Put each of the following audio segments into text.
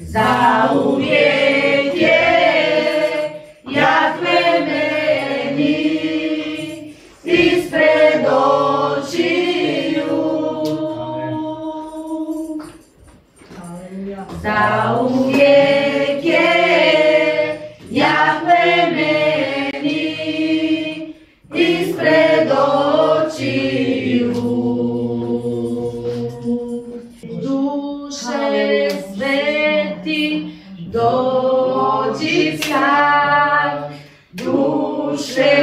zauvijek je Jahve meni ispred očiju. Zauvijek je Jahve meni ispred očiju. Duše sveti, dođi sad, duše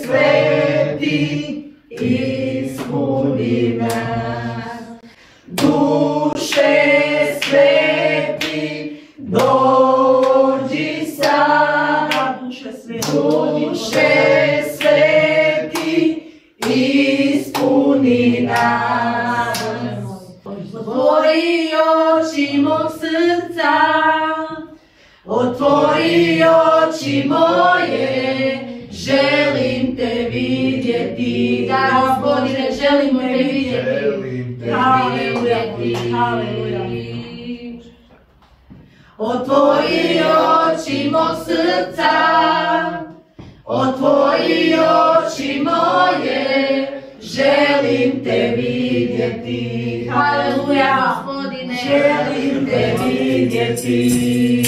sveti, ispuni nas. Duše sveti, dođi sad, duše sveti, ispuni nas. Otvori oči mog srca, otvori oči moje, želim te vidjeti, da Gospodine, želimo te vidjeti. Haleluja, haleluja. Otvori oči mog srca, otvori oči moje, želim te vidjeti. Haleluja, Gospodine, želim te vidjeti.